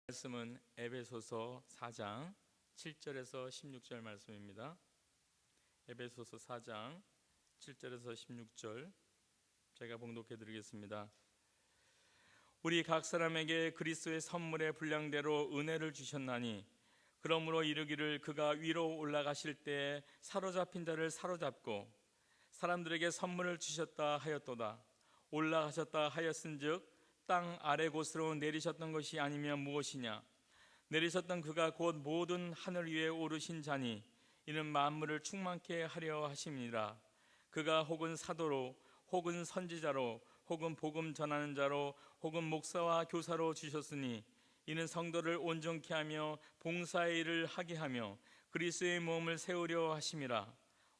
말씀은 에베소서 4장 7절에서 16절 말씀입니다. 에베소서 4장 7절에서 16절 제가 봉독해 드리겠습니다. 우리 각 사람에게 그리스도의 선물의 분량대로 은혜를 주셨나니 그러므로 이르기를 그가 위로 올라가실 때 사로잡힌 자를 사로잡고 사람들에게 선물을 주셨다 하였도다. 올라가셨다 하였은즉 땅 아래 곳으로 내리셨던 것이 아니면 무엇이냐? 내리셨던 그가 곧 모든 하늘 위에 오르신 자니 이는 만물을 충만케 하려 하심이라. 그가 혹은 사도로 혹은 선지자로 혹은 복음 전하는 자로 혹은 목사와 교사로 주셨으니 이는 성도를 온전케 하며 봉사의 일을 하게 하며 그리스도의 몸을 세우려 하심이라.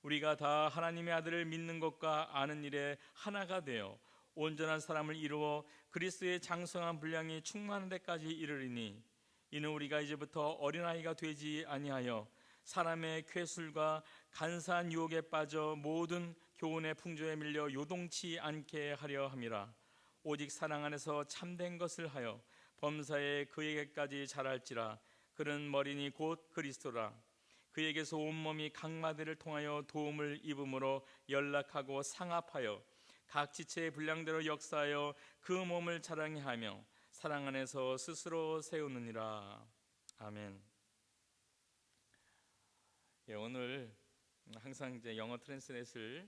우리가 다 하나님의 아들을 믿는 것과 아는 일에 하나가 되어 온전한 사람을 이루어 그리스도의 장성한 분량이 충만한 데까지 이르리니 이는 우리가 이제부터 어린아이가 되지 아니하여 사람의 쾌술과 간사한 유혹에 빠져 모든 교훈의 풍조에 밀려 요동치 않게 하려 함이라. 오직 사랑 안에서 참된 것을 하여 범사에 그에게까지 자랄지라. 그는 머리니 곧 그리스도라. 그에게서 온몸이 각마디를 통하여 도움을 입음으로 연락하고 상합하여 각 지체의 분량대로 역사하여 그 몸을 자랑케 하며 사랑 안에서 스스로 세우느니라. 아멘. 오늘 항상 이제 영어 트랜스레이트를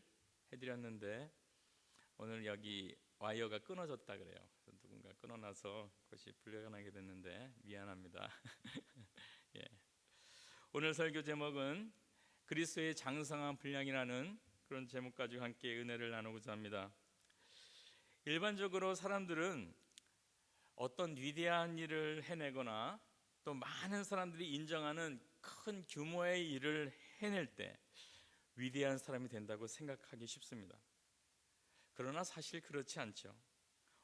해드렸는데 오늘 여기 와이어가 끊어졌다 그래요. 누군가 끊어놔서 그것이 불려가 나게 됐는데 미안합니다. 예. 오늘 설교 제목은 그리스도의 장성한 분량이라는 그런 제목 가지고 함께 은혜를 나누고자 합니다. 일반적으로 사람들은 어떤 위대한 일을 해내거나 또 많은 사람들이 인정하는 큰 규모의 일을 해낼 때 위대한 사람이 된다고 생각하기 쉽습니다. 그러나 사실 그렇지 않죠.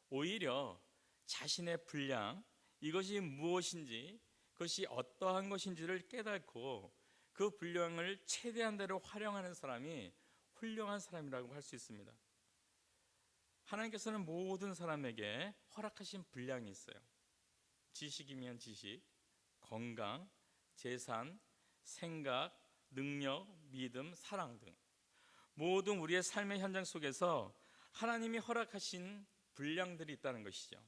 오히려 자신의 분량, 이것이 무엇인지, 그것이 어떠한 것인지를 깨닫고 그 분량을 최대한 대로 활용하는 사람이 훌륭한 사람이라고 할 수 있습니다. 하나님께서는 모든 사람에게 허락하신 분량이 있어요. 지식이면 지식, 건강, 재산, 생각, 능력, 믿음, 사랑 등 모든 우리의 삶의 현장 속에서 하나님이 허락하신 분량들이 있다는 것이죠.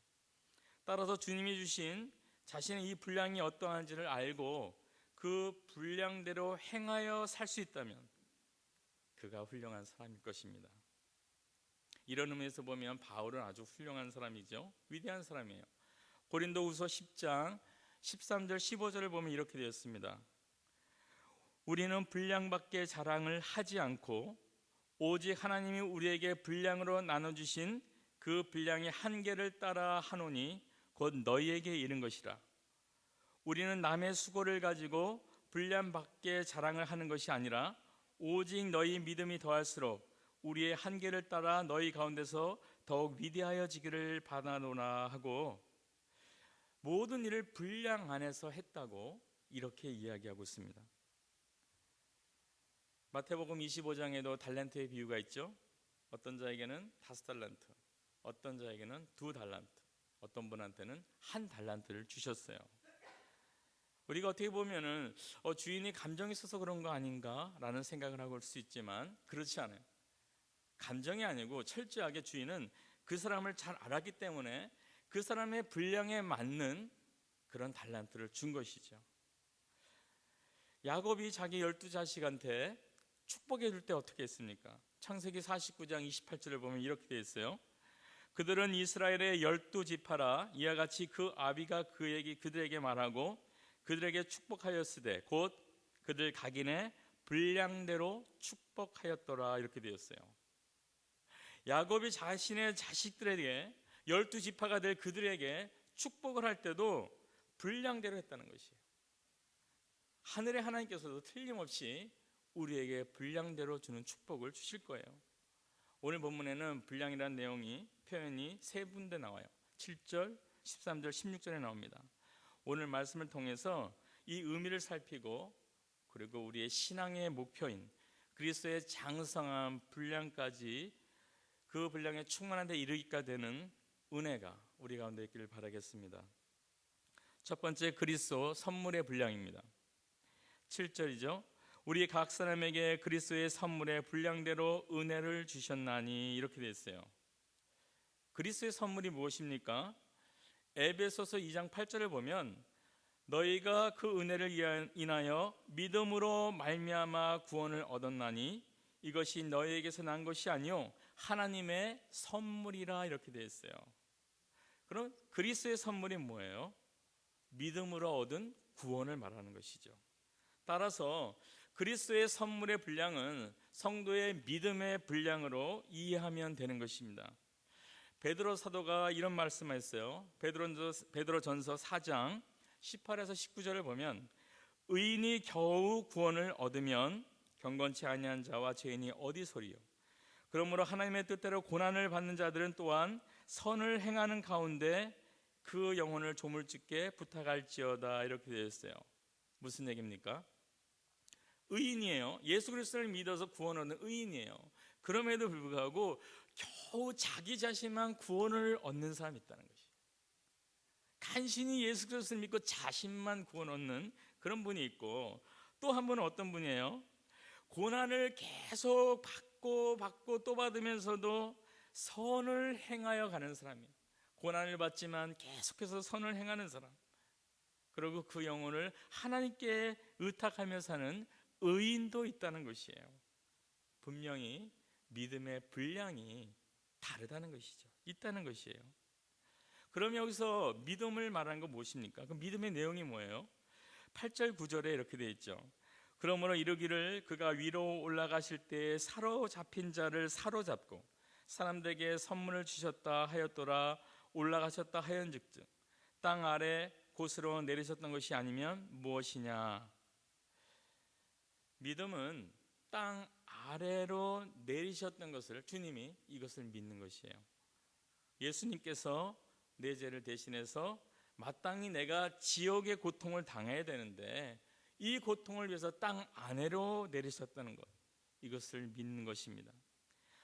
따라서 주님이 주신 자신의 이 분량이 어떠한지를 알고 그 분량대로 행하여 살 수 있다면 그가 훌륭한 사람일 것입니다. 이런 의미에서 보면 바울은 아주 훌륭한 사람이죠. 위대한 사람이에요. 고린도후서 10장 13절 15절을 보면 이렇게 되었습니다. 우리는 분량밖에 자랑을 하지 않고 오직 하나님이 우리에게 분량으로 나눠주신 그 분량의 한계를 따라 하노니 곧 너희에게 이른 것이라. 우리는 남의 수고를 가지고 분량밖에 자랑을 하는 것이 아니라 오직 너희 믿음이 더할수록 우리의 한계를 따라 너희 가운데서 더욱 위대하여지기를 바라노라 하고 모든 일을 분량 안에서 했다고 이렇게 이야기하고 있습니다. 마태복음 25장에도 달란트의 비유가 있죠. 어떤 자에게는 5달란트, 어떤 자에게는 2달란트, 어떤 분한테는 1달란트를 주셨어요. 우리가 어떻게 보면은 주인이 감정이 있어서 그런 거 아닌가 라는 생각을 하고 올 수 있지만 그렇지 않아요. 감정이 아니고 철저하게 주인은 그 사람을 잘 알았기 때문에 그 사람의 분량에 맞는 그런 달란트를 준 것이죠. 야곱이 자기 12자식한테 축복해 줄 때 어떻게 했습니까? 창세기 49장 28절을 보면 이렇게 되어 있어요. 그들은 이스라엘의 12지파라 이와 같이 그 아비가 그들에게 말하고 그들에게 축복하였으되 곧 그들 각인의 분량대로 축복하였더라 이렇게 되었어요. 야곱이 자신의 자식들에게 12지파가 될 그들에게 축복을 할 때도 분량대로 했다는 것이에요. 하늘의 하나님께서도 틀림없이 우리에게 분량대로 주는 축복을 주실 거예요. 오늘 본문에는 분량이라는 표현이 3군데 나와요. 7절, 13절, 16절에 나옵니다. 오늘 말씀을 통해서 이 의미를 살피고 그리고 우리의 신앙의 목표인 그리스도의 장성한 분량까지 그 분량에 충만한 데 이르기까지 되는 은혜가 우리 가운데 있기를 바라겠습니다. 첫 번째 그리스도 선물의 분량입니다. 7절이죠. 우리 각 사람에게 그리스도의 선물의 분량대로 은혜를 주셨나니, 이렇게 되어 있어요. 그리스도의 선물이 무엇입니까? 에베소서 2장 8절을 보면 너희가 그 은혜를 인하여 믿음으로 말미암아 구원을 얻었나니 이것이 너희에게서 난 것이 아니요 하나님의 선물이라, 이렇게 되어 있어요. 그럼 그리스도의 선물이 뭐예요? 믿음으로 얻은 구원을 말하는 것이죠. 따라서 그리스도의 선물의 분량은 성도의 믿음의 분량으로 이해하면 되는 것입니다. 베드로 사도가 이런 말씀을 했어요. 베드로전서 4장 18에서 19절을 보면 의인이 겨우 구원을 얻으면 경건치 아니한 자와 죄인이 어디서리요. 그러므로 하나님의 뜻대로 고난을 받는 자들은 또한 선을 행하는 가운데 그 영혼을 조물주께 부탁할지어다, 이렇게 되어 있어요. 무슨 얘기입니까? 의인이에요. 예수 그리스도를 믿어서 구원 얻는 의인이에요. 그럼에도 불구하고 겨우 자기 자신만 구원을 얻는 사람이 있다는 것이에요. 간신히 예수 그리스도를 믿고 자신만 구원 얻는 그런 분이 있고, 또 한 분은 어떤 분이에요? 고난을 계속 받고 또 받으면서도 선을 행하여 가는 사람이에요. 고난을 받지만 계속해서 선을 행하는 사람, 그리고 그 영혼을 하나님께 의탁하며 사는 의인도 있다는 것이에요. 분명히 믿음의 분량이 다르다는 것이죠. 있다는 것이에요. 그럼 여기서 믿음을 말하는 건 무엇입니까? 그 믿음의 내용이 뭐예요? 8절 9절에 이렇게 되어 있죠. 그러므로 이르기를 그가 위로 올라가실 때에 사로잡힌 자를 사로잡고 사람들에게 선물을 주셨다 하였더라. 올라가셨다 하연즉즉 땅 아래 곳으로 내리셨던 것이 아니면 무엇이냐. 믿음은 땅 아래로 내리셨던 것을, 주님이 이것을 믿는 것이에요. 예수님께서 내 죄를 대신해서 마땅히 내가 지옥의 고통을 당해야 되는데 이 고통을 위해서 땅 아래로 내리셨다는 것, 이것을 믿는 것입니다.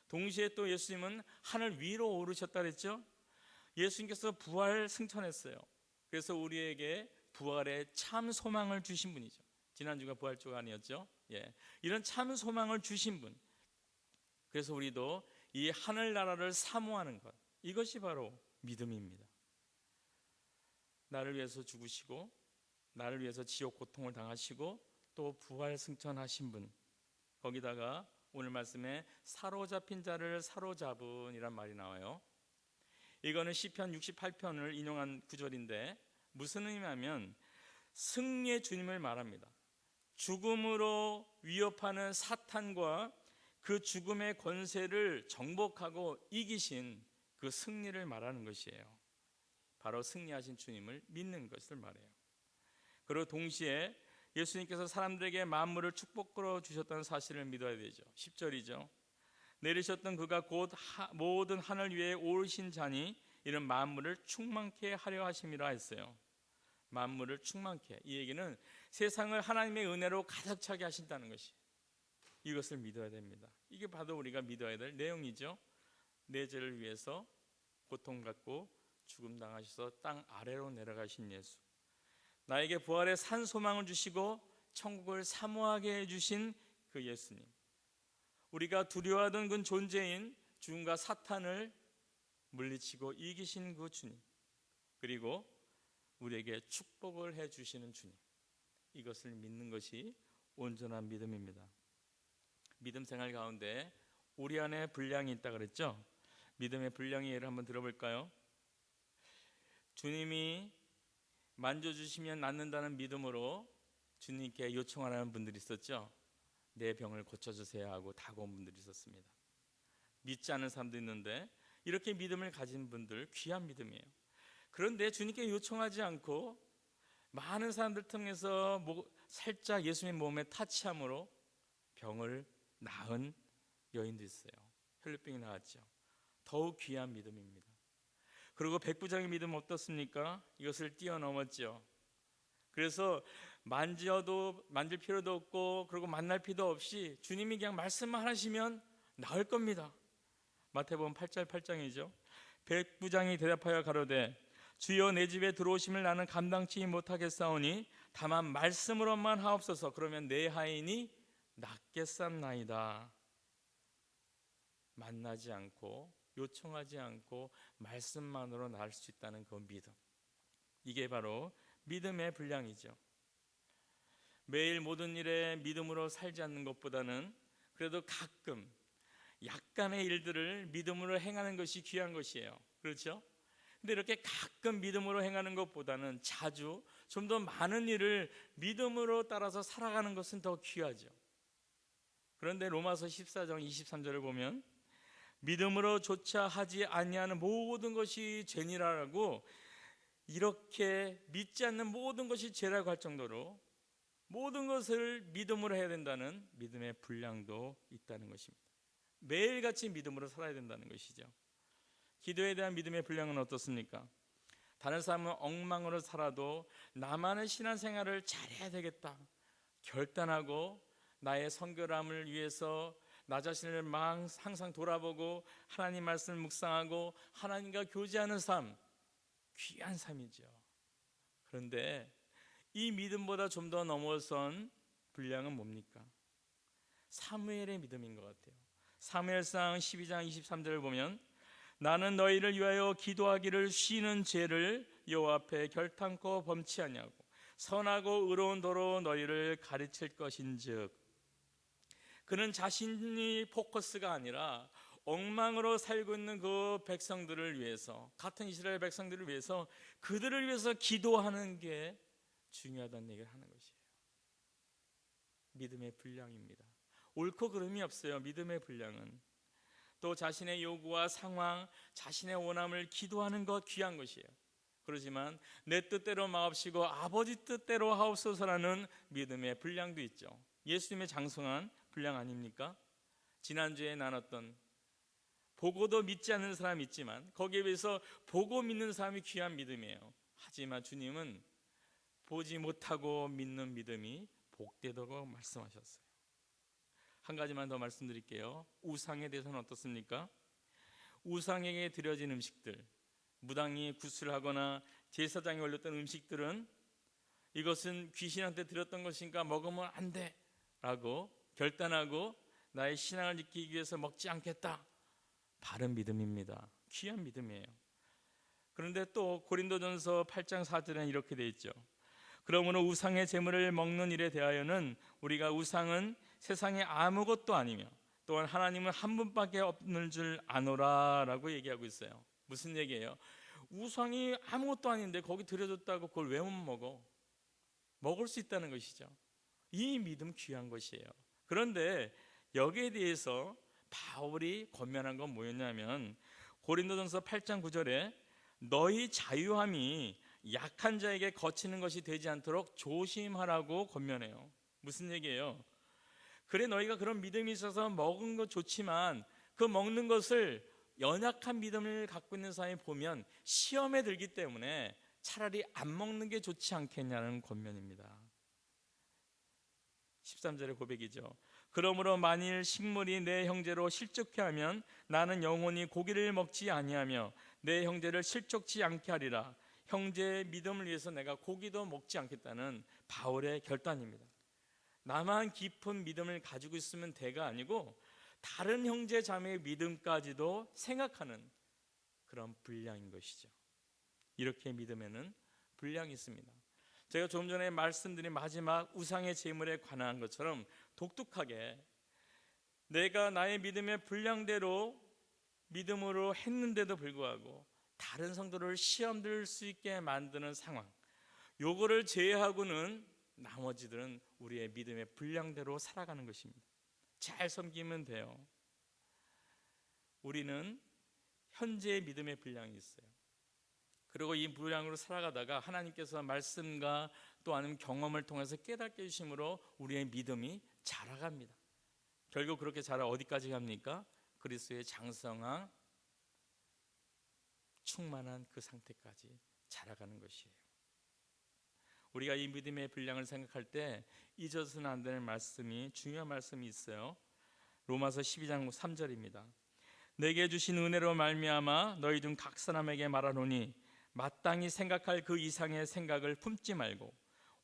동시에 또 예수님은 하늘 위로 오르셨다 그랬죠. 예수님께서 부활 승천했어요. 그래서 우리에게 부활의 참 소망을 주신 분이죠. 지난주가 부활 주간이었죠. 이런 참 소망을 주신 분, 그래서 우리도 이 하늘나라를 사모하는 것, 이것이 바로 믿음입니다. 나를 위해서 죽으시고 나를 위해서 지옥 고통을 당하시고 또 부활 승천하신 분, 거기다가 오늘 말씀에 사로잡힌 자를 사로잡은 이란 말이 나와요. 이거는 시편 68편을 인용한 구절인데 무슨 의미냐면 승리의 주님을 말합니다. 죽음으로 위협하는 사탄과 그 죽음의 권세를 정복하고 이기신 그 승리를 말하는 것이에요. 바로 승리하신 주님을 믿는 것을 말해요. 그리고 동시에 예수님께서 사람들에게 만물을 축복으로 주셨다는 사실을 믿어야 되죠. 10절이죠. 내리셨던 그가 곧 모든 하늘 위에 오르신 자니 이는 만물을 충만케 하려 하심이라 했어요. 만물을 충만케, 이 얘기는 세상을 하나님의 은혜로 가득 차게 하신다는 것이, 이것을 믿어야 됩니다. 이게 바로 우리가 믿어야 될 내용이죠. 내 죄를 위해서 고통받고 죽음당하셔서 땅 아래로 내려가신 예수, 나에게 부활의 산 소망을 주시고 천국을 사모하게 해주신 그 예수님, 우리가 두려워하던 그 존재인 죽음과 사탄을 물리치고 이기신 그 주님, 그리고 우리에게 축복을 해주시는 주님, 이것을 믿는 것이 온전한 믿음입니다. 믿음 생활 가운데 우리 안에 분량이 있다 그랬죠? 믿음의 분량의 예를 한번 들어볼까요? 주님이 만져주시면 낫는다는 믿음으로 주님께 요청하는 분들이 있었죠. 내 병을 고쳐주세요 하고 다가온 분들이 있었습니다. 믿지 않는 사람도 있는데 이렇게 믿음을 가진 분들, 귀한 믿음이에요. 그런데 주님께 요청하지 않고 많은 사람들 통해서 살짝 예수님의 몸에 타치함으로 병을 나은 여인도 있어요. 혈루병이 나았죠. 더욱 귀한 믿음입니다. 그리고 백부장의 믿음 어떻습니까? 이것을 뛰어넘었죠. 그래서 만질 필요도 없고 그리고 만날 필요도 없이 주님이 그냥 말씀만 하시면 나을 겁니다. 마태복음 8장 8장이죠. 백부장이 대답하여 가로되 주여 내 집에 들어오심을 나는 감당치 못하겠사오니 다만 말씀으로만 하옵소서. 그러면 내 하인이 낫겠삼나이다. 만나지 않고 요청하지 않고 말씀만으로 나을 수 있다는 그 믿음, 이게 바로 믿음의 분량이죠. 매일 모든 일에 믿음으로 살지 않는 것보다는 그래도 가끔 약간의 일들을 믿음으로 행하는 것이 귀한 것이에요. 그렇죠? 근데 이렇게 가끔 믿음으로 행하는 것보다는 자주 좀 더 많은 일을 믿음으로 따라서 살아가는 것은 더 귀하죠. 그런데 로마서 14장 23절을 보면 믿음으로 조차 하지 아니하는 모든 것이 죄니라라고, 이렇게 믿지 않는 모든 것이 죄라고 할 정도로 모든 것을 믿음으로 해야 된다는 믿음의 분량도 있다는 것입니다. 매일같이 믿음으로 살아야 된다는 것이죠. 기도에 대한 믿음의 분량은 어떻습니까? 다른 사람은 엉망으로 살아도 나만의 신앙생활을 잘해야 되겠다 결단하고 나의 성결함을 위해서 나 자신을 항상 돌아보고 하나님 말씀을 묵상하고 하나님과 교제하는 삶, 귀한 삶이죠. 그런데 이 믿음보다 좀 더 넘어선 분량은 뭡니까? 사무엘의 믿음인 것 같아요. 사무엘상 12장 23절을 보면 나는 너희를 위하여 기도하기를 쉬는 죄를 여호와 앞에 결탄코 범치 아니하고 선하고 의로운 도로 너희를 가르칠 것인즉. 그는 자신이 포커스가 아니라 엉망으로 살고 있는 그 백성들을 위해서, 같은 이스라엘 백성들을 위해서, 그들을 위해서 기도하는 게 중요하다는 얘기를 하는 것이에요. 믿음의 분량입니다. 옳고 그름이 없어요. 믿음의 분량은. 또 자신의 요구와 상황, 자신의 원함을 기도하는 것 귀한 것이에요. 그렇지만 내 뜻대로 마옵시고 아버지 뜻대로 하옵소서라는 믿음의 분량도 있죠. 예수님의 장성한 분량 아닙니까? 지난주에 나눴던 보고도 믿지 않는 사람이 있지만 거기에 비해서 보고 믿는 사람이 귀한 믿음이에요. 하지만 주님은 보지 못하고 믿는 믿음이 복되다고 말씀하셨어요. 한 가지만 더 말씀드릴게요. 우상에 대해서는 어떻습니까? 우상에게 드려진 음식들, 무당이 구슬하거나 제사장에 올렸던 음식들은 이것은 귀신한테 드렸던 것이니까 먹으면 안 돼 라고 결단하고 나의 신앙을 지키기 위해서 먹지 않겠다. 바른 믿음입니다. 귀한 믿음이에요. 그런데 또 고린도전서 8장 4절에는 이렇게 되어 있죠. 그러므로 우상의 제물을 먹는 일에 대하여는 우리가 우상은 세상에 아무것도 아니며 또한 하나님은 한 분밖에 없는 줄 아노라 라고 얘기하고 있어요. 무슨 얘기예요? 우상이 아무것도 아닌데 거기 들여줬다고 그걸 왜 못 먹어? 먹을 수 있다는 것이죠. 이 믿음 귀한 것이에요. 그런데 여기에 대해서 바울이 권면한 건 뭐였냐면 고린도전서 8장 9절에 너희 자유함이 약한 자에게 거치는 것이 되지 않도록 조심하라고 권면해요. 무슨 얘기예요? 그래, 너희가 그런 믿음이 있어서 먹은 것 좋지만 그 먹는 것을 연약한 믿음을 갖고 있는 사람이 보면 시험에 들기 때문에 차라리 안 먹는 게 좋지 않겠냐는 권면입니다. 13절의 고백이죠. 그러므로 만일 식물이 내 형제로 실족케 하면 나는 영원히 고기를 먹지 아니하며 내 형제를 실족치 않게 하리라. 형제의 믿음을 위해서 내가 고기도 먹지 않겠다는 바울의 결단입니다. 나만 깊은 믿음을 가지고 있으면 대가 아니고 다른 형제 자매의 믿음까지도 생각하는 그런 분량인 것이죠. 이렇게 믿음에는 분량이 있습니다. 제가 조금 전에 말씀드린 마지막 우상의 제물에 관한 것처럼 독특하게 내가 나의 믿음의 분량대로 믿음으로 했는데도 불구하고 다른 성도를 시험 들 수 있게 만드는 상황, 요거를 제외하고는 나머지들은 우리의 믿음의 분량대로 살아가는 것입니다. 잘 섬기면 돼요. 우리는 현재의 믿음의 분량이 있어요. 그리고 이 분량으로 살아가다가 하나님께서 말씀과 또 아니면 경험을 통해서 깨닫게 해주심으로 우리의 믿음이 자라갑니다. 결국 그렇게 자라 어디까지 갑니까? 그리스도의 장성한 충만한 그 상태까지 자라가는 것이에요. 우리가 이 믿음의 분량을 생각할 때 잊어서는 안 되는 말씀이, 중요한 말씀이 있어요. 로마서 12장 3절입니다. 내게 주신 은혜로 말미암아 너희 중 각 사람에게 말하노니 마땅히 생각할 그 이상의 생각을 품지 말고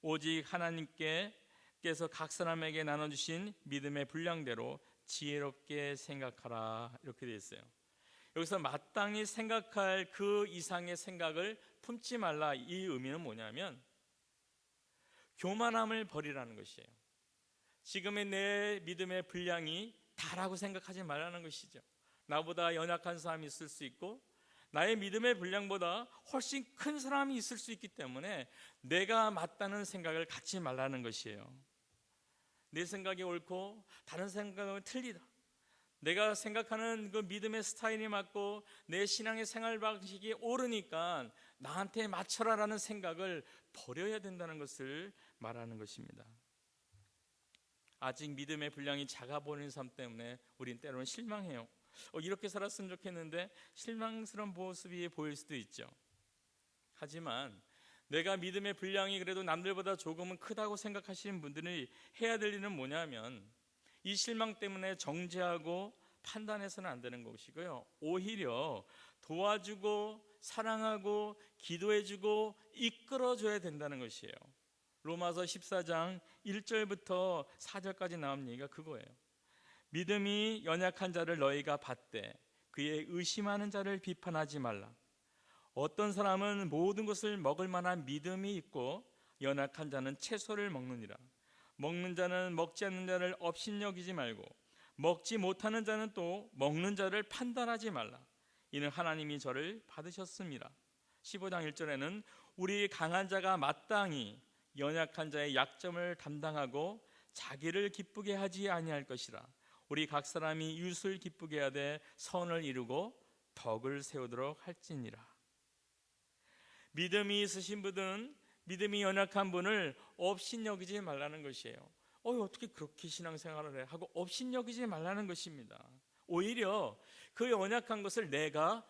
오직 하나님께서 각 사람에게 나눠주신 믿음의 분량대로 지혜롭게 생각하라, 이렇게 되어 있어요. 여기서 마땅히 생각할 그 이상의 생각을 품지 말라, 이 의미는 뭐냐면 교만함을 버리라는 것이에요. 지금의 내 믿음의 분량이 다라고 생각하지 말라는 것이죠. 나보다 연약한 사람이 있을 수 있고 나의 믿음의 분량보다 훨씬 큰 사람이 있을 수 있기 때문에 내가 맞다는 생각을 갖지 말라는 것이에요. 내 생각이 옳고 다른 생각은 틀리다, 내가 생각하는 그 믿음의 스타일이 맞고 내 신앙의 생활 방식이 옳으니까 나한테 맞춰라라는 생각을 버려야 된다는 것을 말하는 것입니다. 아직 믿음의 분량이 작아 보이는 삶 때문에 우린 때로는 실망해요. 이렇게 살았으면 좋겠는데 실망스러운 모습이 보일 수도 있죠. 하지만 내가 믿음의 분량이 그래도 남들보다 조금은 크다고 생각하시는 분들이 해야 될 일은 뭐냐면 이 실망 때문에 정죄하고 판단해서는 안 되는 것이고요, 오히려 도와주고 사랑하고 기도해주고 이끌어줘야 된다는 것이에요. 로마서 14장 1절부터 4절까지 나온 얘기가 그거예요. 믿음이 연약한 자를 너희가 받되 그의 의심하는 자를 비판하지 말라. 어떤 사람은 모든 것을 먹을 만한 믿음이 있고 연약한 자는 채소를 먹느니라. 먹는 자는 먹지 않는 자를 업신여기지 말고 먹지 못하는 자는 또 먹는 자를 판단하지 말라. 이는 하나님이 저를 받으셨습니다. 15장 1절에는 우리 강한 자가 마땅히 연약한 자의 약점을 담당하고 자기를 기쁘게 하지 아니할 것이라. 우리 각 사람이 이웃을 기쁘게 하되 선을 이루고 덕을 세우도록 할지니라. 믿음이 있으신 분은 믿음이 연약한 분을 업신여기지 말라는 것이에요. 어떻게 그렇게 신앙생활을 해? 하고 업신여기지 말라는 것입니다. 오히려 그 연약한 것을 내가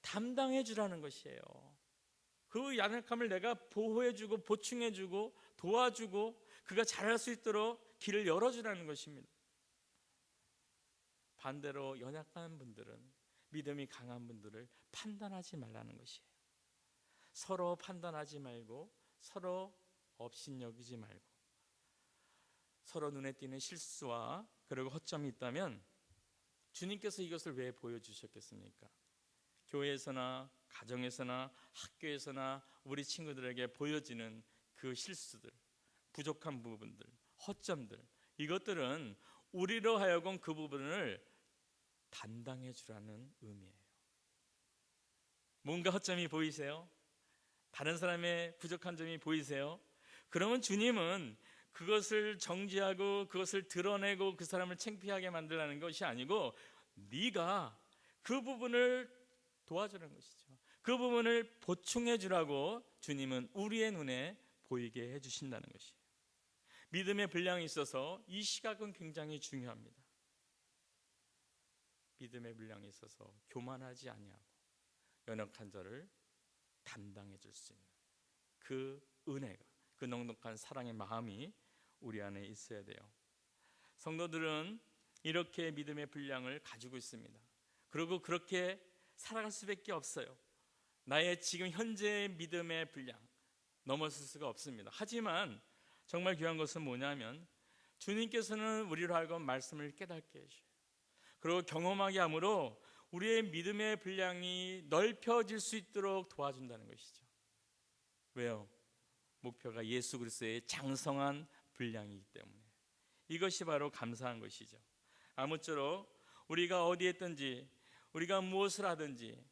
담당해 주라는 것이에요. 그 연약함을 내가 보호해주고 보충해주고 도와주고 그가 잘할 수 있도록 길을 열어주라는 것입니다. 반대로 연약한 분들은 믿음이 강한 분들을 판단하지 말라는 것이에요. 서로 판단하지 말고 서로 업신여기지 말고 서로 눈에 띄는 실수와 그리고 허점이 있다면 주님께서 이것을 왜 보여주셨겠습니까? 교회에서나 가정에서나 학교에서나 우리 친구들에게 보여지는 그 실수들, 부족한 부분들, 허점들, 이것들은 우리로 하여금 그 부분을 담당해 주라는 의미예요. 뭔가 허점이 보이세요? 다른 사람의 부족한 점이 보이세요? 그러면 주님은 그것을 정지하고 그것을 드러내고 그 사람을 창피하게 만들라는 것이 아니고 네가 그 부분을 도와주라는 것이죠. 그 부분을 보충해 주라고 주님은 우리의 눈에 보이게 해주신다는 것이에요. 믿음의 분량이 있어서 이 시각은 굉장히 중요합니다. 믿음의 분량이 있어서 교만하지 아니하고 연약한 자를 담당해 줄 수 있는 그 은혜가, 그 넉넉한 사랑의 마음이 우리 안에 있어야 돼요. 성도들은 이렇게 믿음의 분량을 가지고 있습니다. 그리고 그렇게 살아갈 수밖에 없어요. 나의 지금 현재의 믿음의 분량 넘어설 수가 없습니다. 하지만 정말 귀한 것은 뭐냐면 주님께서는 우리로 하여금 말씀을 깨닫게 해주셔요. 그리고 경험하게 함으로 우리의 믿음의 분량이 넓혀질 수 있도록 도와준다는 것이죠. 왜요? 목표가 예수 그리스도의 장성한 분량이기 때문에. 이것이 바로 감사한 것이죠. 아무쪼록 우리가 어디에 있든지 우리가 무엇을 하든지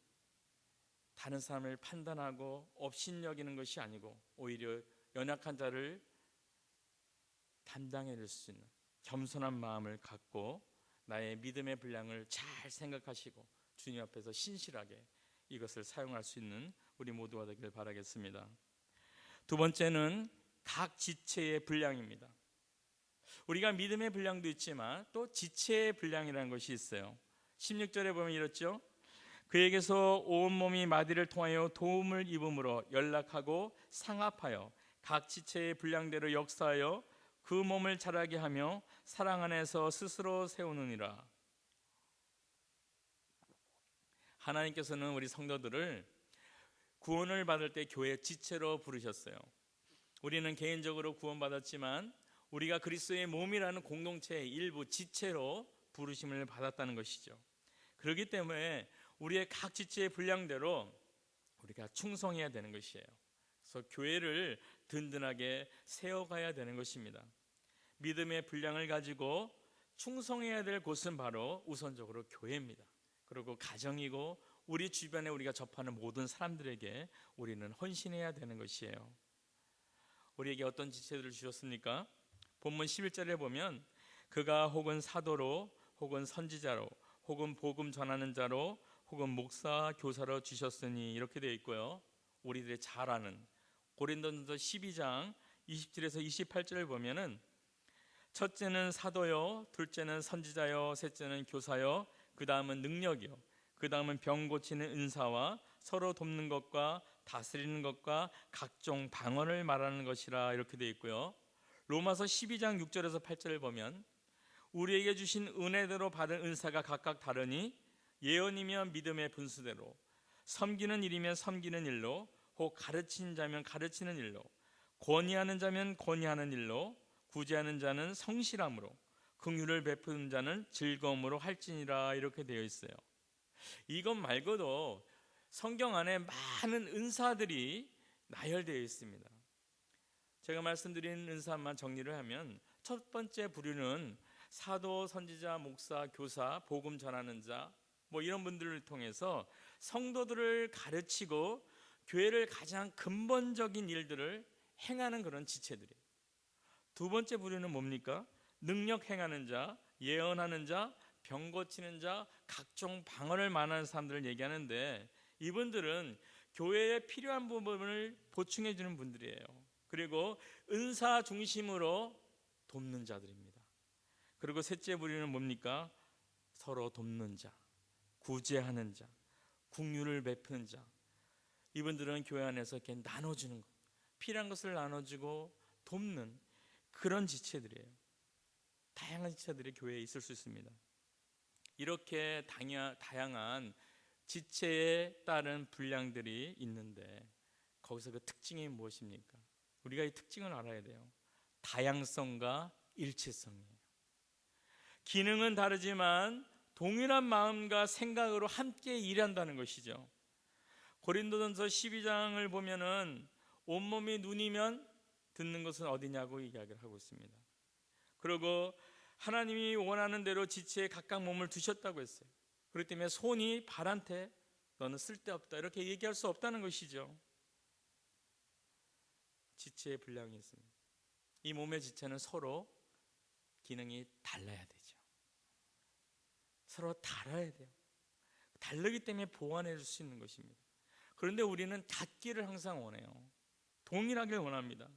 다른 사람을 판단하고 업신여기는 것이 아니고 오히려 연약한 자를 담당해 줄 수 있는 겸손한 마음을 갖고 나의 믿음의 분량을 잘 생각하시고 주님 앞에서 신실하게 이것을 사용할 수 있는 우리 모두가 되길 바라겠습니다. 두 번째는 각 지체의 분량입니다. 우리가 믿음의 분량도 있지만 또 지체의 분량이라는 것이 있어요. 16절에 보면 이렇죠. 그에게서 온몸이 마디를 통하여 도움을 입음으로 연락하고 상합하여 각 지체의 분량대로 역사하여 그 몸을 자라게 하며 사랑 안에서 스스로 세우느니라. 하나님께서는 우리 성도들을 구원을 받을 때 교회 지체로 부르셨어요. 우리는 개인적으로 구원받았지만 우리가 그리스도의 몸이라는 공동체의 일부 지체로 부르심을 받았다는 것이죠. 그렇기 때문에 우리의 각 지체의 분량대로 우리가 충성해야 되는 것이에요. 그래서 교회를 든든하게 세워가야 되는 것입니다. 믿음의 분량을 가지고 충성해야 될 곳은 바로 우선적으로 교회입니다. 그리고 가정이고 우리 주변에 우리가 접하는 모든 사람들에게 우리는 헌신해야 되는 것이에요. 우리에게 어떤 지체들을 주셨습니까? 본문 11절에 보면 그가 혹은 사도로 혹은 선지자로 혹은 복음 전하는 자로 혹은 목사 교사로 주셨으니 이렇게 되어 있고요. 우리들이 잘 아는 고린도전서 12장 27에서 28절을 보면은 첫째는 사도요, 둘째는 선지자요, 셋째는 교사요, 그 다음은 능력이요, 그 다음은 병 고치는 은사와 서로 돕는 것과 다스리는 것과 각종 방언을 말하는 것이라 이렇게 되어 있고요. 로마서 12장 6절에서 8절을 보면 우리에게 주신 은혜대로 받은 은사가 각각 다르니 예언이면 믿음의 분수대로, 섬기는 일이면 섬기는 일로, 혹 가르치는 자면 가르치는 일로, 권위하는 자면 권위하는 일로, 구제하는 자는 성실함으로, 긍휼을 베푸는 자는 즐거움으로 할지니라 이렇게 되어 있어요. 이것 말고도 성경 안에 많은 은사들이 나열되어 있습니다. 제가 말씀드린 은사만 정리를 하면 첫 번째 부류는 사도, 선지자, 목사, 교사, 복음 전하는 자 이런 분들을 통해서 성도들을 가르치고 교회를 가장 근본적인 일들을 행하는 그런 지체들이에요. 두 번째 부류는 뭡니까? 능력 행하는 자, 예언하는 자, 병 고치는 자, 각종 방언을 말하는 사람들을 얘기하는데 이분들은 교회에 필요한 부분을 보충해 주는 분들이에요. 그리고 은사 중심으로 돕는 자들입니다. 그리고 셋째 부류는 뭡니까? 서로 돕는 자, 구제하는 자, 긍휼을 베푸는 자. 이분들은 교회 안에서 이렇게 나눠주는 것, 필요한 것을 나눠주고 돕는 그런 지체들이에요. 다양한 지체들이 교회에 있을 수 있습니다. 이렇게 다양한 지체에 따른 분량들이 있는데 거기서 그 특징이 무엇입니까? 우리가 이 특징을 알아야 돼요. 다양성과 일치성이에요. 기능은 다르지만 동일한 마음과 생각으로 함께 일한다는 것이죠. 고린도전서 12장을 보면은 온몸이 눈이면 듣는 것은 어디냐고 이야기를 하고 있습니다. 그리고 하나님이 원하는 대로 지체에 각각 몸을 두셨다고 했어요. 그렇기 때문에 손이 발한테 너는 쓸데없다 이렇게 얘기할 수 없다는 것이죠. 지체의 분량이 있습니다. 이 몸의 지체는 서로 기능이 달라야 되죠. 서로 달아야 돼요. 다르기 때문에 보완해 줄 수 있는 것입니다. 그런데 우리는 같기를 항상 원해요. 동일하길 원합니다.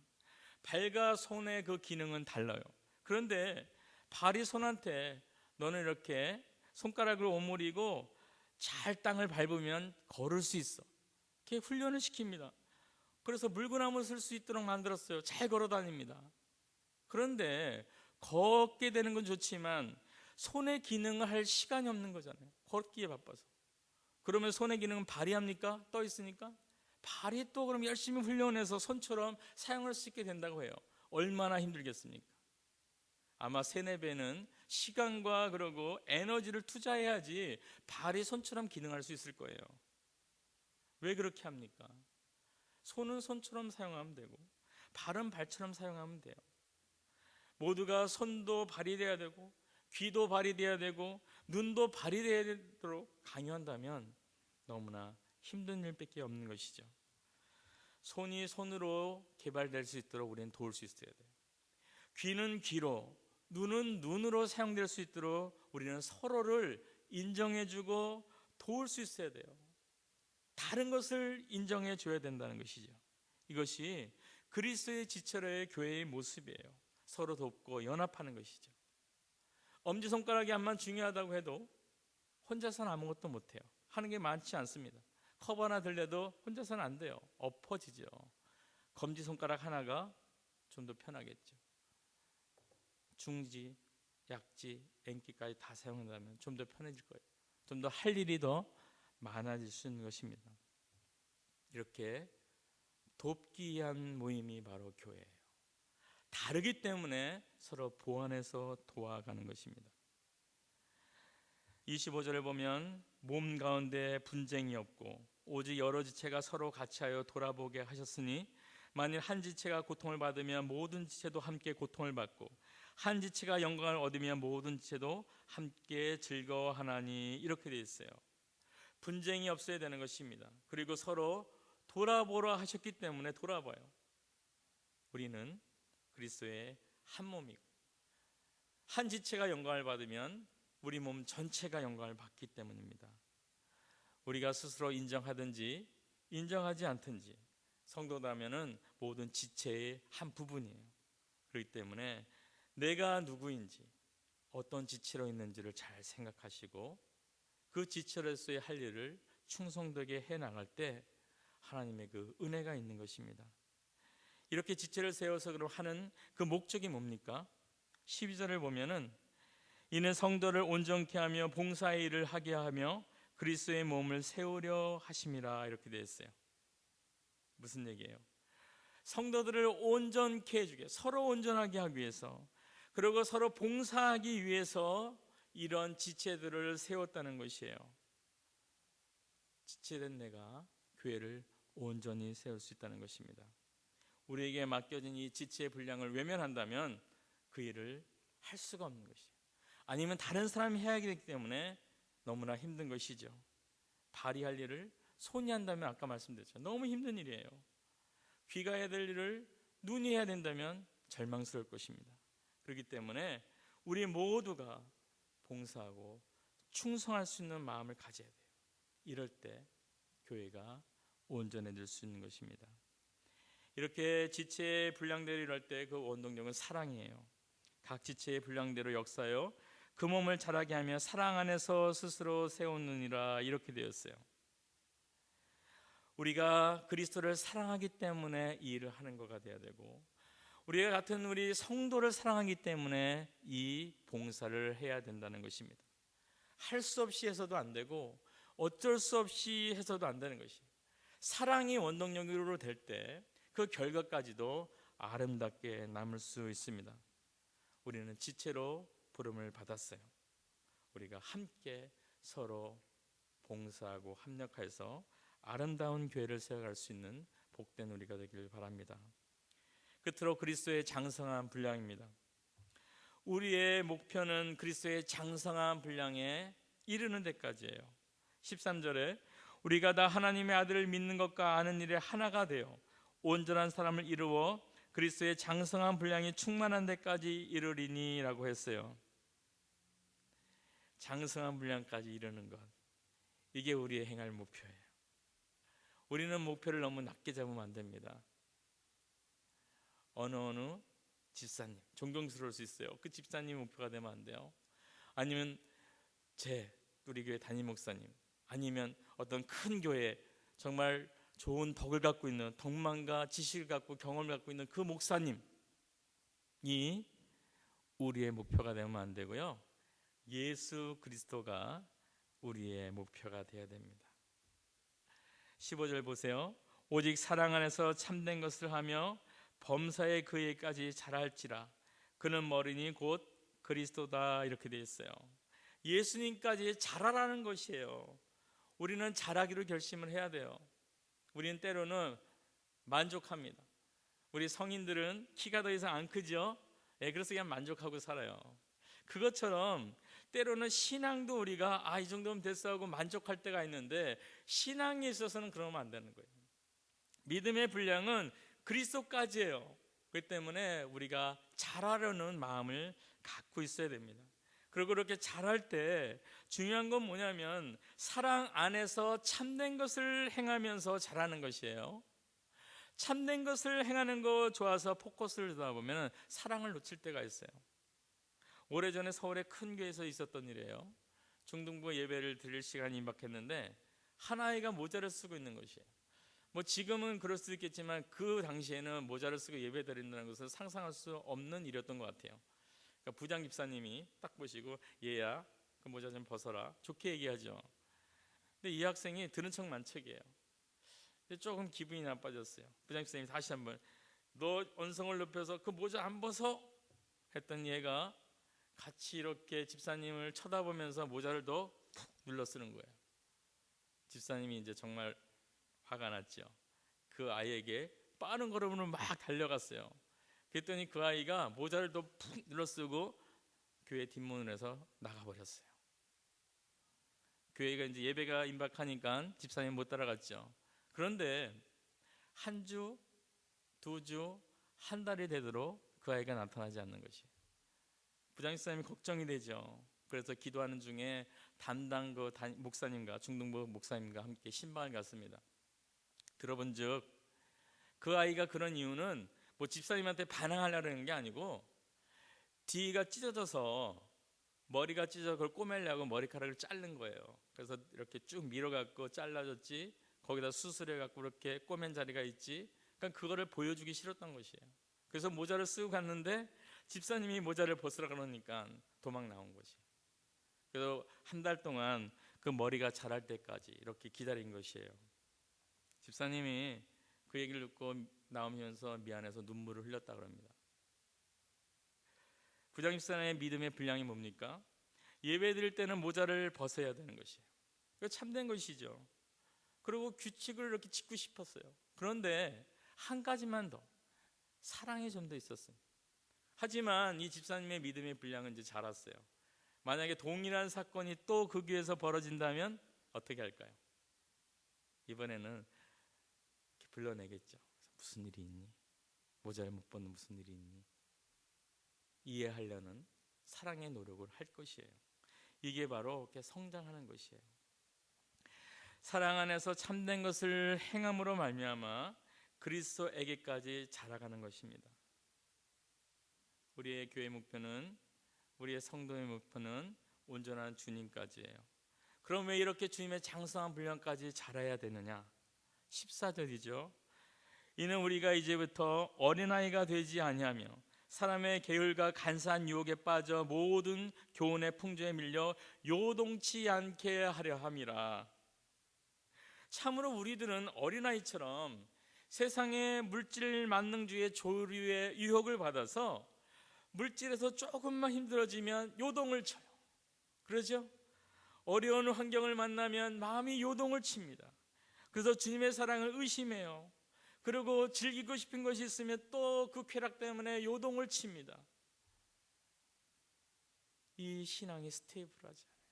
발과 손의 그 기능은 달라요. 그런데 발이 손한테 너는 이렇게 손가락을 오므리고 잘 땅을 밟으면 걸을 수 있어. 이렇게 훈련을 시킵니다. 그래서 물구나무 쓸 수 있도록 만들었어요. 잘 걸어 다닙니다. 그런데 걷게 되는 건 좋지만 손의 기능을 할 시간이 없는 거잖아요. 걷기에 바빠서. 그러면 손의 기능은 발이 합니까? 떠 있으니까? 발이 또 그럼 열심히 훈련해서 손처럼 사용할 수 있게 된다고 해요. 얼마나 힘들겠습니까? 아마 3-4배는 시간과 그러고 에너지를 투자해야지 발이 손처럼 기능할 수 있을 거예요. 왜 그렇게 합니까? 손은 손처럼 사용하면 되고 발은 발처럼 사용하면 돼요. 모두가 손도 발이 돼야 되고 귀도 발이 돼야 되고 눈도 발이 돼야 되도록 강요한다면 너무나 힘든 일밖에 없는 것이죠. 손이 손으로 개발될 수 있도록 우리는 도울 수 있어야 돼요. 귀는 귀로, 눈은 눈으로 사용될 수 있도록 우리는 서로를 인정해주고 도울 수 있어야 돼요. 다른 것을 인정해 줘야 된다는 것이죠. 이것이 그리스도의 지체로의 교회의 모습이에요. 서로 돕고 연합하는 것이죠. 엄지손가락이 한만 중요하다고 해도 혼자서는 아무것도 못해요. 하는 게 많지 않습니다. 컵 하나 들려도 혼자서는 안 돼요. 엎어지죠. 검지손가락 하나가 좀 더 편하겠죠. 중지, 약지, 앵기까지 다 사용한다면 좀 더 편해질 거예요. 좀 더 할 일이 더 많아질 수 있는 것입니다. 이렇게 돕기 위한 모임이 바로 교회예요. 다르기 때문에 서로 보완해서 도와가는 것입니다. 25절에 보면 몸 가운데 분쟁이 없고 오직 여러 지체가 서로 같이하여 돌아보게 하셨으니 만일 한 지체가 고통을 받으면 모든 지체도 함께 고통을 받고 한 지체가 영광을 얻으면 모든 지체도 함께 즐거워하나니, 이렇게 되어 있어요. 분쟁이 없어야 되는 것입니다. 그리고 서로 돌아보라 하셨기 때문에 돌아봐요. 우리는 그리스도의 한 몸이고 한 지체가 영광을 받으면 우리 몸 전체가 영광을 받기 때문입니다. 우리가 스스로 인정하든지 인정하지 않든지 성도라면은 모든 지체의 한 부분이에요. 그렇기 때문에 내가 누구인지 어떤 지체로 있는지를 잘 생각하시고 그 지체로서의 할 일을 충성되게 해나갈 때 하나님의 그 은혜가 있는 것입니다. 이렇게 지체를 세워서 그럼 하는 그 목적이 뭡니까? 12절을 보면은 이는 성도를 온전케 하며 봉사의 일을 하게 하며 그리스도의 몸을 세우려 하심이라, 이렇게 되어 있어요. 무슨 얘기예요? 성도들을 온전케 해주게, 서로 온전하게 하기 위해서, 그리고 서로 봉사하기 위해서 이런 지체들을 세웠다는 것이에요. 지체된 내가 교회를 온전히 세울 수 있다는 것입니다. 우리에게 맡겨진 이 지체의 분량을 외면한다면 그 일을 할 수가 없는 것이에요. 아니면 다른 사람이 해야 하기 때문에 너무나 힘든 것이죠. 발이 할 일을 손이 한다면 아까 말씀드렸죠. 너무 힘든 일이에요. 귀가 해야 될 일을 눈이 해야 된다면 절망스러울 것입니다. 그렇기 때문에 우리 모두가 봉사하고 충성할 수 있는 마음을 가져야 돼요. 이럴 때 교회가 온전해질 수 있는 것입니다. 이렇게 지체의 분량대로 이럴 때 그 원동력은 사랑이에요. 각 지체의 분량대로 역사하여 그 몸을 자라게 하며 사랑 안에서 스스로 세우느니라, 이렇게 되었어요. 우리가 그리스도를 사랑하기 때문에 이 일을 하는 거가 돼야 되고, 우리가 같은 우리 성도를 사랑하기 때문에 이 봉사를 해야 된다는 것입니다. 할 수 없이 해서도 안 되고 어쩔 수 없이 해서도 안 되는 것이에요. 사랑이 원동력으로 될 때 그 결과까지도 아름답게 남을 수 있습니다. 우리는 지체로 부름을 받았어요. 우리가 함께 서로 봉사하고 협력해서 아름다운 교회를 세워갈 수 있는 복된 우리가 되길 바랍니다. 끝으로 그리스도의 장성한 분량입니다. 우리의 목표는 그리스도의 장성한 분량에 이르는 데까지예요. 13절에 우리가 다 하나님의 아들을 믿는 것과 아는 일에 하나가 되어 온전한 사람을 이루어 그리스도의 장성한 분량이 충만한 데까지 이르리니 라고 했어요. 장성한 분량까지 이르는 것, 이게 우리의 행할 목표예요. 우리는 목표를 너무 낮게 잡으면 안 됩니다. 어느 집사님, 존경스러울 수 있어요. 그 집사님 목표가 되면 안 돼요. 아니면 우리 교회 담임 목사님, 아니면 어떤 큰 교회 정말 좋은 덕을 갖고 있는, 덕망과 지식을 갖고 경험을 갖고 있는 그 목사님이 우리의 목표가 되면 안 되고요. 예수 그리스도가 우리의 목표가 되어야 됩니다. 15절 보세요. 오직 사랑 안에서 참된 것을 하며 범사의 그에까지 자랄지라. 그는 머리니 곧 그리스도다, 이렇게 되어 있어요. 예수님까지 자라라는 것이에요. 우리는 자라기로 결심을 해야 돼요. 우리는 때로는 만족합니다. 우리 성인들은 키가 더 이상 안 크죠? 그래서 그냥 만족하고 살아요. 그것처럼 때로는 신앙도 우리가 이 정도면 됐어 하고 만족할 때가 있는데, 신앙에 있어서는 그러면 안 되는 거예요. 믿음의 분량은 그리스도까지예요. 그렇기 때문에 우리가 자라려는 마음을 갖고 있어야 됩니다. 그리고 그렇게 자랄 때 중요한 건 뭐냐면 사랑 안에서 참된 것을 행하면서 자라는 것이에요. 참된 것을 행하는 거 좋아서 포커스를 두다 보면 사랑을 놓칠 때가 있어요. 오래전에 서울의 큰 교회에서 있었던 일이에요. 중등부 예배를 드릴 시간이 임박했는데 한 아이가 모자를 쓰고 있는 것이에요. 지금은 그럴 수도 있겠지만 그 당시에는 모자를 쓰고 예배 드린다는 것을 상상할 수 없는 일이었던 것 같아요. 그러니까 부장 집사님이 딱 보시고 얘야 그 모자 좀 벗어라, 좋게 얘기하죠. 근데 이 학생이 들은 척 만척이에요. 조금 기분이 나빠졌어요. 부장님이 다시 한번 너 언성을 높여서 그 모자 안 벗어? 했더니 얘가 같이 이렇게 집사님을 쳐다보면서 모자를 더 푹 눌러 쓰는 거예요. 집사님이 이제 정말 화가 났죠. 그 아이에게 빠른 걸음으로 막 달려갔어요. 그랬더니 그 아이가 모자를 더 푹 눌러 쓰고 교회 뒷문에서 나가버렸어요. 교회가 이제 예배가 임박하니까 집사님 못 따라갔죠. 그런데 한 주, 두 주, 한 달이 되도록 그 아이가 나타나지 않는 것이에요. 부장집사님이 걱정이 되죠. 그래서 기도하는 중에 담당 그 목사님과 중등부 목사님과 함께 신방을 갔습니다. 들어본즉 그 아이가 그런 이유는 뭐 집사님한테 반항하려는 게 아니고 뒤가 찢어져서 머리가 찢어져 그걸 꼬매려고 머리카락을 자른 거예요. 그래서 이렇게 쭉 밀어갖고 잘라졌지, 거기다 수술해갖고 이렇게 꼬맨 자리가 있지. 그러니까 그거를 보여주기 싫었던 것이에요. 그래서 모자를 쓰고 갔는데 집사님이 모자를 벗으라 그러니까 도망 나온 것이. 그래서 한 달 동안 그 머리가 자랄 때까지 이렇게 기다린 것이에요. 집사님이 그 얘기를 듣고 나오면서 미안해서 눈물을 흘렸다 그럽니다. 부장집사님의 믿음의 분량이 뭡니까? 예배 드릴 때는 모자를 벗어야 되는 것이에요. 그거 참된 것이죠. 그리고 규칙을 이렇게 짓고 싶었어요. 그런데 한 가지만 더, 사랑이 좀 더 있었어요. 하지만 이 집사님의 믿음의 분량은 이제 자랐어요. 만약에 동일한 사건이 또 그 교회에서 벌어진다면 어떻게 할까요? 이번에는 이렇게 불러내겠죠. 무슨 일이 있니? 모자를 못 벗는 무슨 일이 있니? 이해하려는 사랑의 노력을 할 것이에요. 이게 바로 이렇게 성장하는 것이에요. 사랑 안에서 참된 것을 행함으로 말미암아 그리스도에게까지 자라가는 것입니다. 우리의 교회 목표는, 우리의 성도의 목표는 온전한 주님까지예요. 그럼 왜 이렇게 주님의 장성한 분량까지 자라야 되느냐? 14절이죠. 이는 우리가 이제부터 어린아이가 되지 아니하며 사람의 계율과 간사한 유혹에 빠져 모든 교훈의 풍조에 밀려 요동치 않게 하려 함이라. 참으로 우리들은 어린아이처럼 세상의 물질 만능주의 조류의 유혹을 받아서 물질에서 조금만 힘들어지면 요동을 쳐요. 그러죠? 어려운 환경을 만나면 마음이 요동을 칩니다. 그래서 주님의 사랑을 의심해요. 그리고 즐기고 싶은 것이 있으면 또 그 쾌락 때문에 요동을 칩니다. 이 신앙이 스테이블하지 않아요.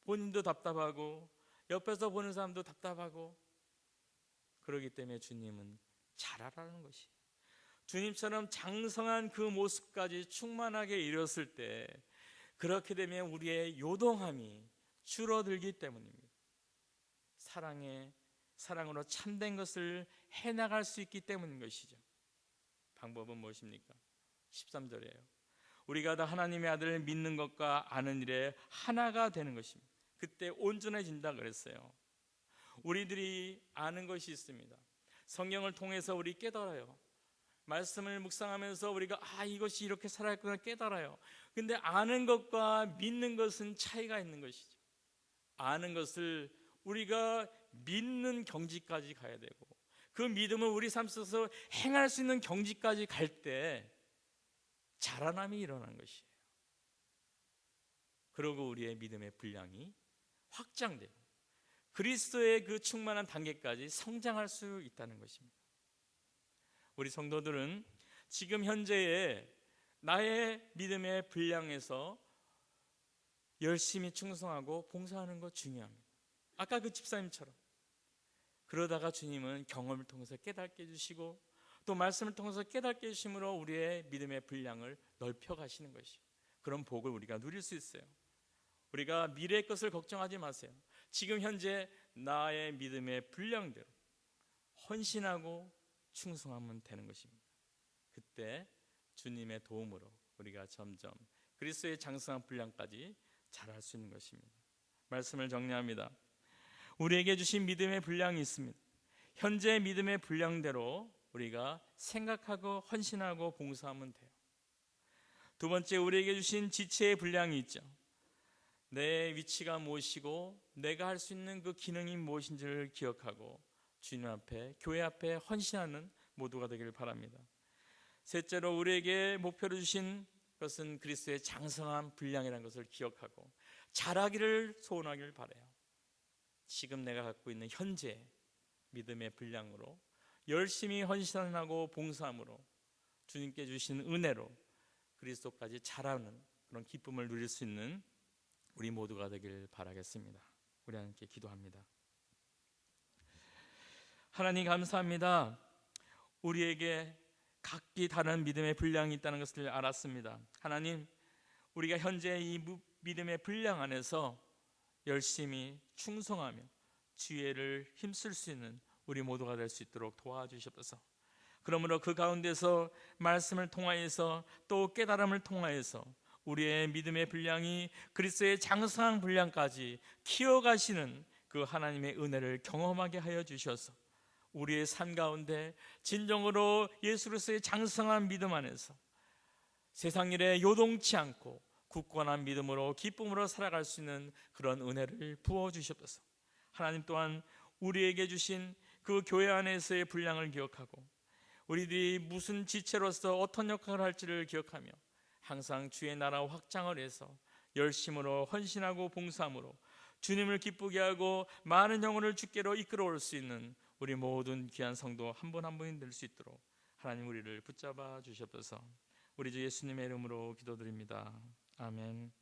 본인도 답답하고 옆에서 보는 사람도 답답하고, 그러기 때문에 주님은 잘하라는 것이에요. 주님처럼 장성한 그 모습까지 충만하게 이뤘을 때, 그렇게 되면 우리의 요동함이 줄어들기 때문입니다. 사랑으로 참된 것을 해나갈 수 있기 때문인 것이죠. 방법은 무엇입니까? 13절이에요. 우리가 다 하나님의 아들을 믿는 것과 아는 일에 하나가 되는 것입니다. 그때 온전해진다 그랬어요. 우리들이 아는 것이 있습니다. 성경을 통해서 우리 깨달아요. 말씀을 묵상하면서 우리가 이것이 이렇게 살아있구나 깨달아요. 근데 아는 것과 믿는 것은 차이가 있는 것이죠. 아는 것을 우리가 믿는 경지까지 가야 되고, 그 믿음을 우리 삶 속에서 행할 수 있는 경지까지 갈 때 자라남이 일어나는 것이에요. 그리고 우리의 믿음의 분량이 확장되고 그리스도의 그 충만한 단계까지 성장할 수 있다는 것입니다. 우리 성도들은 지금 현재의 나의 믿음의 분량에서 열심히 충성하고 봉사하는 것 중요합니다. 아까 그 집사님처럼. 그러다가 주님은 경험을 통해서 깨닫게 해주시고 또 말씀을 통해서 깨닫게 해주심으로 우리의 믿음의 분량을 넓혀 가시는 것이에요. 그런 복을 우리가 누릴 수 있어요. 우리가 미래의 것을 걱정하지 마세요. 지금 현재 나의 믿음의 분량대로 헌신하고 충성하면 되는 것입니다. 그때 주님의 도움으로 우리가 점점 그리스도의 장성한 분량까지 자랄 수 있는 것입니다. 말씀을 정리합니다. 우리에게 주신 믿음의 분량이 있습니다. 현재 믿음의 분량대로 우리가 생각하고 헌신하고 봉사하면 돼요. 두 번째, 우리에게 주신 지체의 분량이 있죠. 내 위치가 무엇이고 내가 할 수 있는 그 기능이 무엇인지를 기억하고 주님 앞에, 교회 앞에 헌신하는 모두가 되길 바랍니다. 셋째로, 우리에게 목표로 주신 것은 그리스도의 장성한 분량이라는 것을 기억하고 자라기를 소원하길 바라요. 지금 내가 갖고 있는 현재 믿음의 분량으로 열심히 헌신하고 봉사함으로 주님께 주신 은혜로 그리스도까지 자라는 그런 기쁨을 누릴 수 있는 우리 모두가 되길 바라겠습니다. 우리 함께 기도합니다. 하나님 감사합니다. 우리에게 각기 다른 믿음의 분량이 있다는 것을 알았습니다. 하나님, 우리가 현재 이 믿음의 분량 안에서 열심히 충성하며 지혜를 힘쓸 수 있는 우리 모두가 될 수 있도록 도와주시옵소서. 그러므로 그 가운데서 말씀을 통하여서 또 깨달음을 통하여서 우리의 믿음의 분량이 그리스도의 장성한 분량까지 키워가시는 그 하나님의 은혜를 경험하게 하여 주셔서 우리의 삶 가운데 진정으로 예수 그리스도의 장성한 믿음 안에서 세상 일에 요동치 않고 굳건한 믿음으로 기쁨으로 살아갈 수 있는 그런 은혜를 부어주시옵소서. 하나님 또한 우리에게 주신 그 교회 안에서의 분량을 기억하고 우리들이 무슨 지체로서 어떤 역할을 할지를 기억하며 항상 주의 나라 확장을 해서 열심으로 헌신하고 봉사함으로 주님을 기쁘게 하고 많은 영혼을 주께로 이끌어올 수 있는 우리 모든 귀한 성도 한 분 한 분이 될 수 있도록 하나님 우리를 붙잡아 주시옵소서. 우리 주 예수님의 이름으로 기도드립니다. 아멘.